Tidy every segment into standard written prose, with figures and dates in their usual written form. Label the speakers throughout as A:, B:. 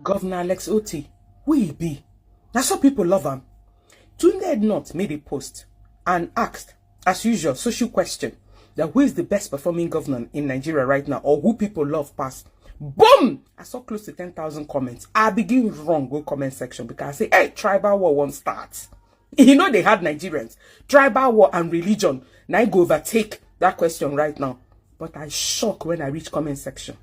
A: Governor Alex Otti, who he be? That's how people love him. Tunde Not made a post and asked, as usual, social question, that who is the best performing governor in Nigeria right now, or who people love past. Boom! I saw close to 10,000 comments. I begin wrong go comment section because I say, hey, tribal war won't start. You know they had Nigerians. Tribal war and religion. Now I go overtake that question right now. But I shock when I reach comment section.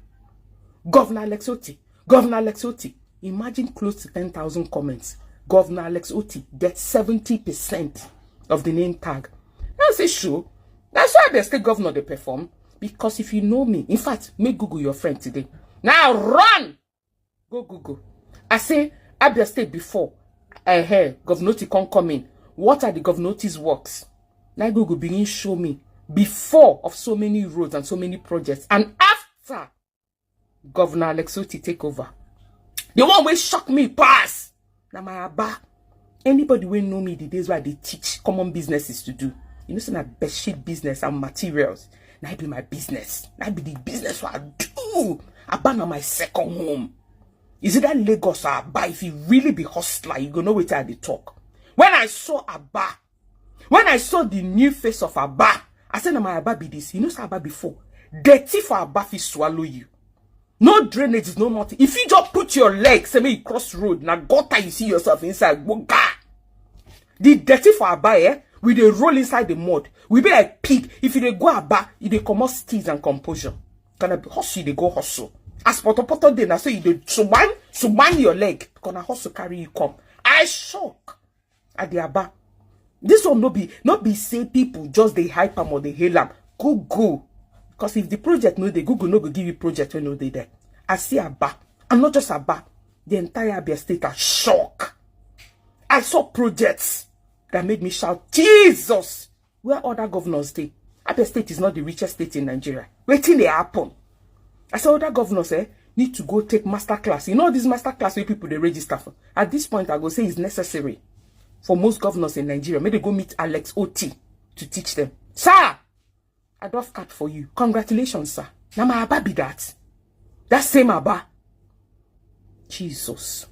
A: Governor Alex Otti. Governor Alex Otti. Imagine close to 10,000 comments. Governor Alex Otti gets 70% of the name tag. That's a show. That's why the state governor they perform. Because if you know me, in fact, make Google your friend today. Now run! Go Google. I say, Abia State before. I heard Governor Otti can't come in. What are the Governor Otti's works? Now Google begin show me before of so many roads and so many projects. And after Governor Alex Otti take over. The one will shock me pass. Now my Abba. Anybody will know me the days where they teach common businesses to do. You know, some like best shit business and materials. Now be my business. Now be the business what I do. Abba na my second home. Is it that Lagos or Abba? If you really be hustler, you gonna know what I talk. When I saw Abba, when I saw the new face of Abba, I said, my Abba be this. You know Abba before. Dirty for Abba fi swallow you. No drainage, no nothing. If you just put your legs, say me cross road, now gutter you see yourself inside. The dirty for Abba, eh? We dey roll inside the mud. We be like pig. If you dey go Abba, you dey come out steeze and composure. Gonna be hustle, they go hustle. As poto dey na so you dey suban your leg. Gonna hustle carry you come. I shock at the Abba. This one no be say people just they hype am or they hail am. Go. Because if the project no dey, Google no go give you project when no dey there. I see Abba. And not just Abba. The entire Abia State are shock. I saw projects that made me shout, Jesus! Where other governors stay? Abia State is not the richest state in Nigeria. Waiting they happen. I saw other governors need to go take master class. You know this master class where people they register for. At this point, I go say it's necessary for most governors in Nigeria. Maybe they go meet Alex Otti to teach them. Sir! I drove card for you. Congratulations, sir. Now my Abba be that. That same Abba. Jesus.